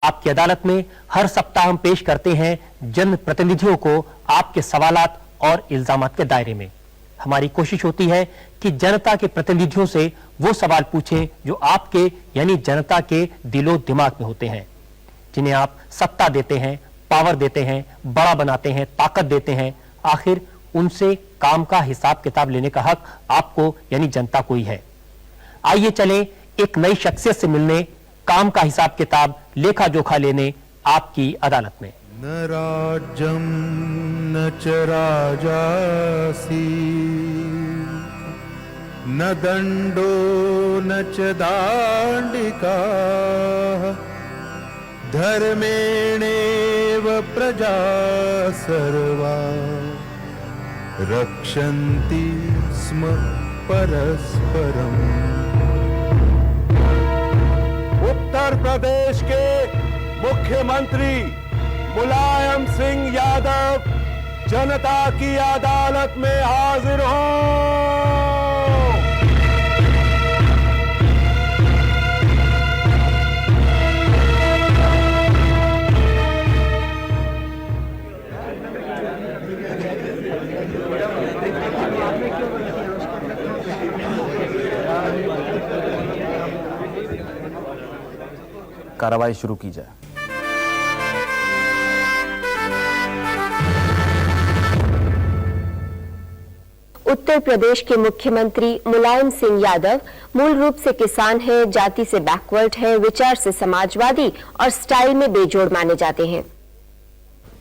आपकी अदालत में हर सप्ताह हम पेश करते हैं जन प्रतिनिधियों को आपके सवालात और इल्जामात के दायरे में। हमारी कोशिश होती है कि जनता के प्रतिनिधियों से वो सवाल पूछें जो आपके यानी जनता के दिलो दिमाग में होते हैं, जिन्हें आप सत्ता देते हैं, पावर देते हैं, बड़ा बनाते हैं, ताकत देते हैं। आखिर उनसे काम का हिसाब किताब लेने का हक आपको यानी जनता को ही है। आइए चलें एक नई शख्सियत से मिलने, काम का हिसाब किताब लेखा जोखा लेने आपकी अदालत में। न राज्यम न च राजासी न दंडो न च दांडिका धर्मेणेव प्रजा सर्वा रक्षन्ति स्म परस्परम। उत्तर प्रदेश के मुख्यमंत्री मुलायम सिंह यादव जनता की अदालत में हाजिर हों। कार्रवाई शुरू की जाए। उत्तर प्रदेश के मुख्यमंत्री मुलायम सिंह यादव मूल रूप से किसान हैं, जाति से बैकवर्ड हैं, विचार से समाजवादी और स्टाइल में बेजोड़ माने जाते हैं।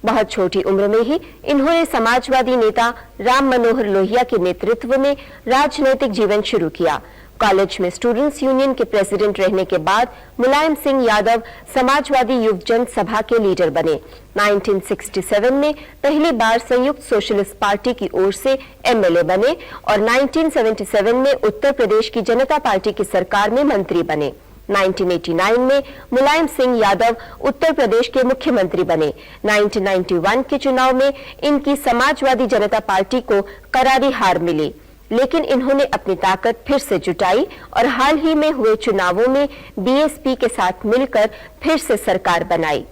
बहुत छोटी उम्र में ही इन्होंने समाजवादी नेता राम मनोहर लोहिया के नेतृत्व में राजनैतिक जीवन शुरू किया। कॉलेज में स्टूडेंट्स यूनियन के प्रेसिडेंट रहने के बाद मुलायम सिंह यादव समाजवादी युवजन सभा के लीडर बने। 1967 में पहली बार संयुक्त सोशलिस्ट पार्टी की ओर से एमएलए बने और 1977 में उत्तर प्रदेश की जनता पार्टी की सरकार में मंत्री बने। 1989 में मुलायम सिंह यादव उत्तर प्रदेश के मुख्यमंत्री बने। 1991 के चुनाव में इनकी समाजवादी जनता पार्टी को करारी हार मिली, लेकिन इन्होंने अपनी ताकत फिर से जुटाई और हाल ही में हुए चुनावों में बीएसपी के साथ मिलकर फिर से सरकार बनाई।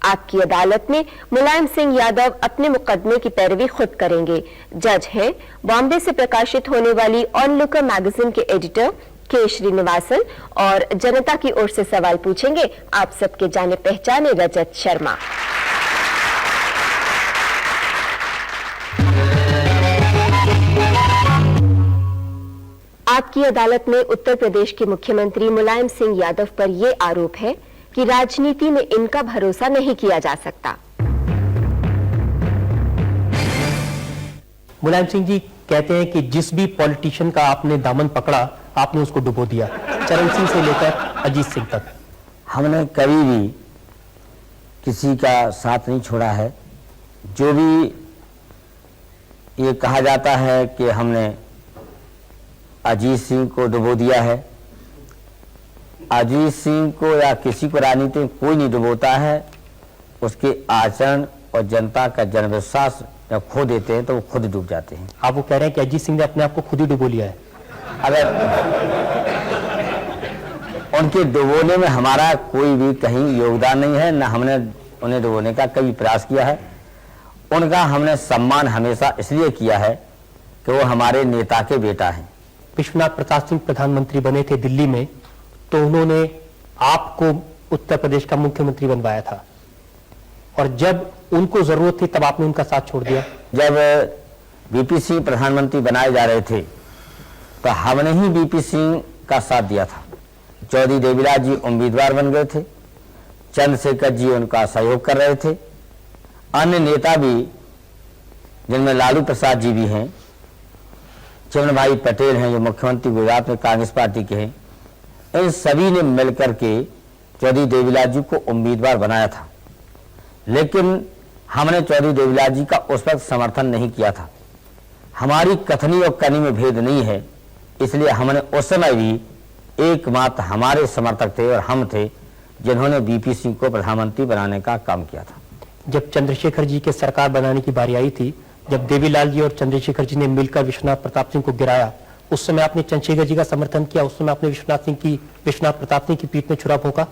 आपकी अदालत में मुलायम सिंह यादव अपने मुकदमे की पैरवी खुद करेंगे। जज हैं बॉम्बे से प्रकाशित होने वाली ऑनलुकर मैगजीन के एडिटर के श्रीनिवासन और जनता की ओर से सवाल पूछेंगे आप सबके जाने पहचाने रजत शर्मा। आपकी अदालत में उत्तर प्रदेश के मुख्यमंत्री मुलायम सिंह यादव पर यह आरोप है कि राजनीति में इनका भरोसा नहीं किया जा सकता। मुलायम सिंह जी कहते हैं कि जिस भी पॉलिटिशियन का आपने दामन पकड़ा आपने उसको डुबो दिया, चरण सिंह से लेकर अजीत सिंह तक। हमने कभी भी किसी का साथ नहीं छोड़ा है। जो भी ये कहा जाता है कि हमने अजीत सिंह को डुबो दिया है, अजीत सिंह को या किसी को राजनीति में कोई नहीं डुबोता है। उसके आचरण और जनता का जनविश्वास जब खो देते हैं तो वो खुद डूब जाते हैं। आप वो कह रहे हैं कि अजीत सिंह ने अपने आप को खुद ही डुबो लिया है? अगर उनके डुबोने में हमारा कोई भी कहीं योगदान नहीं है, न हमने उन्हें डुबोने का कभी प्रयास किया है। उनका हमने सम्मान हमेशा इसलिए किया है कि वो हमारे नेता के बेटा हैं। विश्वनाथ प्रताप सिंह प्रधानमंत्री बने थे दिल्ली में, तो उन्होंने आपको उत्तर प्रदेश का मुख्यमंत्री बनवाया था और जब उनको जरूरत थी तब आपने उनका साथ छोड़ दिया। जब बीपी सिंह प्रधानमंत्री बनाए जा रहे थे तो हमने ही बीपी सिंह का साथ दिया था। चौधरी देवीलाल जी उम्मीदवार बन गए थे, चंद्रशेखर जी उनका सहयोग कर रहे थे, अन्य नेता भी जिनमें लालू प्रसाद जी भी हैं, चिमन भाई पटेल हैं जो मुख्यमंत्री गुजरात में कांग्रेस पार्टी के हैं, इन सभी ने मिलकर के चौधरी देवीलाल जी को उम्मीदवार बनाया था। लेकिन हमने चौधरी देवीलाल जी का उस वक्त समर्थन नहीं किया था। हमारी कथनी और करनी में भेद नहीं है, इसलिए हमने उस समय भी एकमात्र हमारे समर्थक थे और हम थे जिन्होंने बीपी सिंह को प्रधानमंत्री बनाने का काम किया था। जब चंद्रशेखर जी के सरकार बनाने की बारी आई थी, जब देवीलाल जी और चंद्रशेखर जी ने मिलकर विश्वनाथ प्रताप सिंह को गिराया, उस समय आपने चंद्रशेखर जी का समर्थन किया? उस समय आपने विश्वनाथ प्रताप सिंह की पीठ में छुरा फूंका?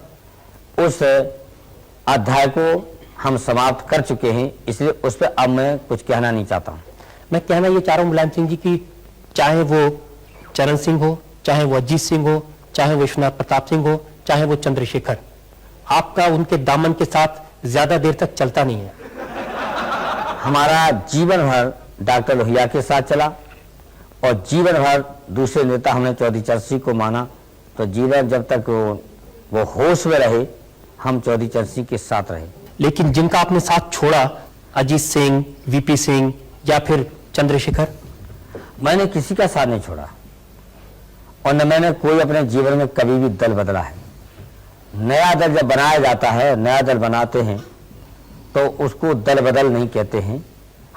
उस अध्याय को हम समाप्त कर चुके हैं, इसलिए उस पर अब मैं कुछ कहना नहीं चाहता हूँ। मैं कहना ये चाह रहा हूँ मुलायम सिंह जी की चाहे वो चरण सिंह हो, चाहे वो अजीत सिंह हो, चाहे वो विश्वनाथ प्रताप सिंह हो, चाहे वो चंद्रशेखर, आपका उनके दामन के साथ ज्यादा देर तक चलता नहीं है। हमारा जीवन भर डॉक्टर लोहिया के साथ चला और जीवन भर दूसरे नेता हमने चौधरी चरण सिंह को माना, तो जीवन जब तक वो होश में रहे हम चौधरी चरण सिंह के साथ रहे। लेकिन जिनका आपने साथ छोड़ा, अजीत सिंह, वीपी सिंह या फिर चंद्रशेखर, मैंने किसी का साथ नहीं छोड़ा और न मैंने कोई अपने जीवन में कभी भी दल बदला है। नया दल जब बनाया जाता है, नया दल बनाते हैं तो उसको दल बदल नहीं कहते हैं।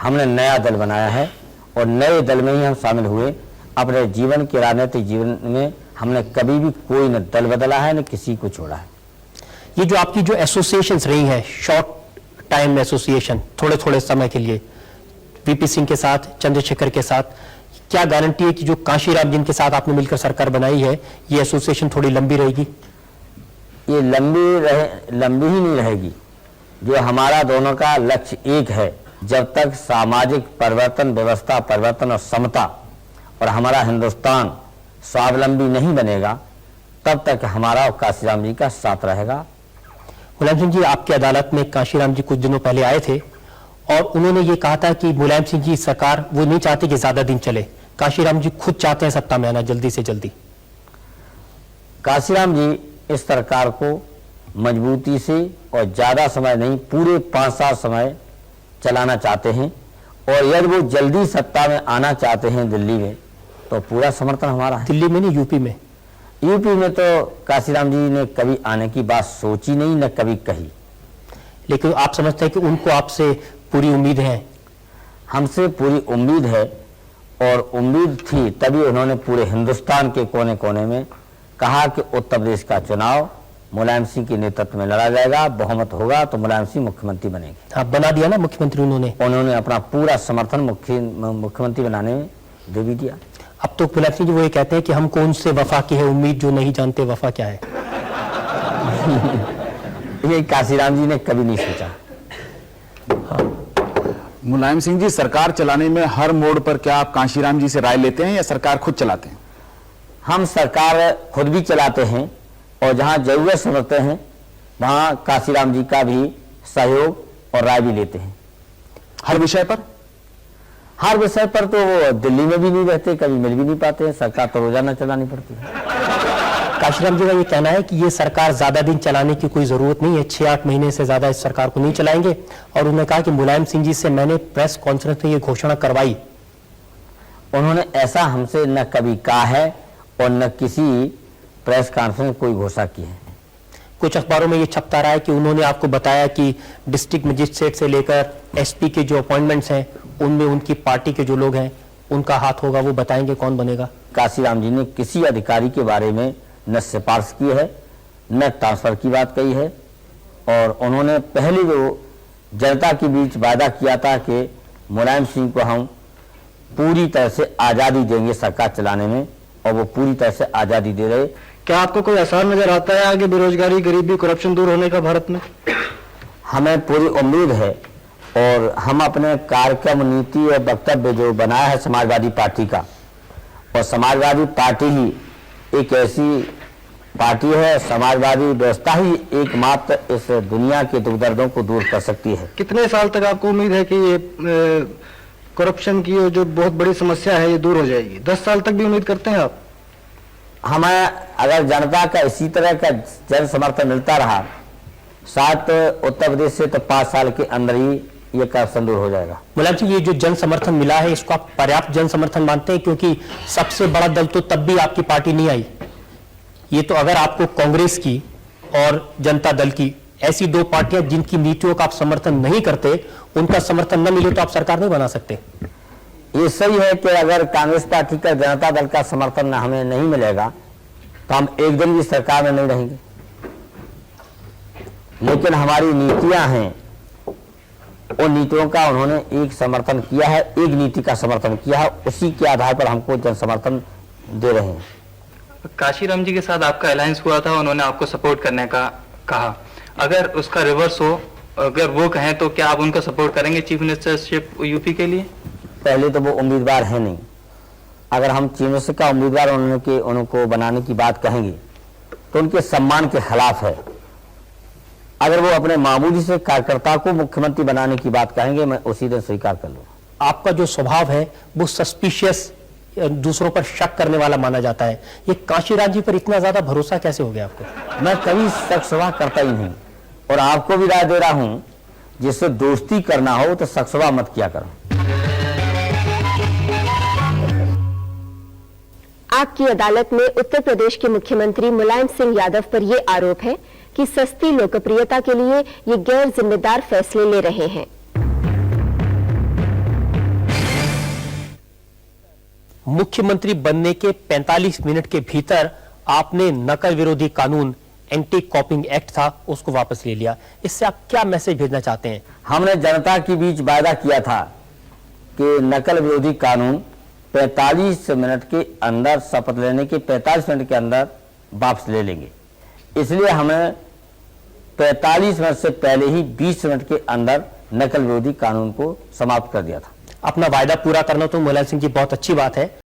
हमने नया दल बनाया है और नए दल में ही हम शामिल हुए। अपने जीवन के राजनीतिक जीवन में हमने कभी भी कोई न दल बदला है न किसी को छोड़ा है। ये जो आपकी जो एसोसिएशंस रही हैं, शॉर्ट टाइम एसोसिएशन, थोड़े थोड़े समय के लिए, वीपी सिंह के साथ, चंद्रशेखर के साथ, क्या गारंटी है कि जो कांशीराम जिनके साथ आपने मिलकर सरकार बनाई है, ये एसोसिएशन थोड़ी लंबी रहेगी? ये लंबी ही नहीं रहेगी। जो हमारा दोनों का लक्ष्य एक है, जब तक सामाजिक परिवर्तन, व्यवस्था परिवर्तन और समता और हमारा हिंदुस्तान स्वावलंबी नहीं बनेगा, तब तक हमारा और कांशीराम जी का साथ रहेगा। मुलायम सिंह जी, आपकी अदालत में कांशीराम जी कुछ दिनों पहले आए थे और उन्होंने ये कहा था कि मुलायम सिंह जी सरकार वो नहीं चाहती कि ज्यादा दिन चले, कांशीराम जी खुद चाहते हैं सत्ता में आना जल्दी से जल्दी। कांशीराम जी इस सरकार को मजबूती से और ज्यादा समय नहीं, पूरे 5 साल समय चलाना चाहते हैं और यदि वो जल्दी सत्ता में आना चाहते हैं दिल्ली में, तो पूरा समर्थन हमारा है। दिल्ली में नहीं, यूपी में? यूपी में तो कांशीराम जी ने कभी आने की बात सोची नहीं, न कभी कही। लेकिन आप समझते हैं कि उनको आपसे पूरी उम्मीद है? हमसे पूरी उम्मीद है और उम्मीद थी तभी उन्होंने पूरे हिंदुस्तान के कोने कोने में कहा कि उत्तर प्रदेश का चुनाव मुलायम सिंह के नेतृत्व में लड़ा जाएगा, बहुमत होगा तो मुलायम सिंह मुख्यमंत्री बनेंगे। आप बना दिया ना मुख्यमंत्री उन्होंने अपना पूरा समर्थन मुख्यमंत्री बनाने में दे भी दिया। अब तो मुलायम सिंह जी वो ये कहते हैं कि हमको उनसे वफा की है उम्मीद, जो नहीं जानते वफा क्या है। ये कांशीराम जी ने कभी नहीं सोचा। मुलायम सिंह जी, सरकार चलाने में हर मोड़ पर क्या आप कांशीराम जी से राय लेते हैं या सरकार खुद चलाते हैं? हम सरकार खुद भी चलाते हैं और जहां जरूरत समझते हैं वहां कांशीराम जी का भी सहयोग और राय भी लेते हैं। हर विषय पर? हर विषय पर तो वो दिल्ली में भी नहीं रहते, कभी मिल भी नहीं पाते हैं, सरकार तो रोजाना चलानी पड़ती है। कांशीराम जी का ये कहना है कि ये सरकार ज्यादा दिन चलाने की कोई जरूरत नहीं है, 6-8 महीने से ज्यादा इस सरकार को नहीं चलाएंगे। और उन्होंने कहा कि मुलायम सिंह जी से मैंने प्रेस कॉन्फ्रेंस में ये घोषणा करवाई। उन्होंने ऐसा हमसे न कभी कहा है और न किसी प्रेस कॉन्फ्रेंस में कोई घोषणा की है। कुछ अखबारों में ये छपता रहा है कि उन्होंने आपको बताया कि डिस्ट्रिक्ट मजिस्ट्रेट से लेकर एसपी के जो अपॉइंटमेंट्स हैं उनमें उनकी पार्टी के जो लोग हैं उनका हाथ होगा, वो बताएंगे कौन बनेगा। कांशीराम जी ने किसी अधिकारी के बारे में न सिफारिश की है न ट्रांसफर की बात कही है और उन्होंने पहले जो जनता के बीच वादा किया था कि मुलायम सिंह को हम पूरी तरह से आज़ादी देंगे सरकार चलाने में, और वो पूरी तरह से आज़ादी दे रहे। क्या आपको कोई आसान नजर आता है आगे बेरोजगारी, गरीबी, करप्शन दूर होने का भारत में? हमें पूरी उम्मीद है और हम अपने कार्यक्रम, नीति और वक्तव्य जो बनाया है समाजवादी पार्टी का, और समाजवादी पार्टी ही एक ऐसी पार्टी है, समाजवादी व्यवस्था ही एकमात्र इस दुनिया के दुख दर्दों को दूर कर सकती है। कितने साल तक आपको उम्मीद है कि ये करप्शन की जो बहुत बड़ी समस्या है ये दूर हो जाएगी? 10 साल तक भी उम्मीद करते हैं आप? हमें अगर जनता का इसी तरह का जन समर्थन मिलता रहा, शायद उत्तर प्रदेश से तो 5 साल के अंदर ही ये करप्शन दूर हो जाएगा। मुलायम सिंह, ये जो जन समर्थन मिला है इसको आप पर्याप्त जन समर्थन मानते हैं? क्योंकि सबसे बड़ा दल तो तब भी आपकी पार्टी नहीं आई। ये तो अगर आपको कांग्रेस की और जनता दल की, ऐसी 2 पार्टियां जिनकी नीतियों का आप समर्थन नहीं करते, उनका समर्थन न मिले तो आप सरकार नहीं बना सकते। ये सही है कि अगर कांग्रेस पार्टी का, जनता दल का समर्थन हमें नहीं मिलेगा तो हम एक दिन भी सरकार में नहीं रहेंगे। लेकिन हमारी नीतियां हैं, उन नीतियों का उन्होंने एक समर्थन किया है, एक नीति का समर्थन किया है, उसी के आधार पर हमको जन समर्थन दे रहे हैं। कांशीराम जी के साथ आपका अलायंस हुआ था, उन्होंने आपको सपोर्ट करने का कहा, अगर उसका रिवर्स हो, अगर वो कहें तो क्या आप उनका सपोर्ट करेंगे चीफ मिनिस्टरशिप यूपी के लिए? पहले तो वो उम्मीदवार है नहीं। अगर हम चीफ मिनिस्टर का उम्मीदवार उनको बनाने की बात कहेंगे तो उनके सम्मान के खिलाफ है। अगर वो अपने मामूली से कार्यकर्ता को मुख्यमंत्री बनाने की बात कहेंगे, मैं उसी दिन स्वीकार कर लूंगा। आपका जो स्वभाव है वो सस्पिशियस, दूसरों पर शक करने वाला माना जाता है। ये कांशीराम जी पर इतना ज्यादा भरोसा कैसे हो गया आपको? मैं कभी शक सभा करता ही नहीं, और आपको भी राय दे रहा हूं, जिससे दोस्ती करना हो तो शक सभा मत किया करो। आपकी अदालत में उत्तर प्रदेश के मुख्यमंत्री मुलायम सिंह यादव पर यह आरोप है कि सस्ती लोकप्रियता के लिए ये गैर जिम्मेदार फैसले ले रहे हैं। मुख्यमंत्री बनने के 45 मिनट के भीतर आपने नकल विरोधी कानून, एंटी कॉपिंग एक्ट था, उसको वापस ले लिया। इससे आप क्या मैसेज भेजना चाहते हैं? हमने जनता के बीच वायदा किया था कि नकल विरोधी कानून 45 मिनट के अंदर, शपथ लेने के 45 मिनट के अंदर वापस ले लेंगे। इसलिए हमें 45 मिनट से पहले ही 20 मिनट के अंदर नकल विरोधी कानून को समाप्त कर दिया था। अपना वायदा पूरा करना तो मुलायम सिंह जी बहुत अच्छी बात है,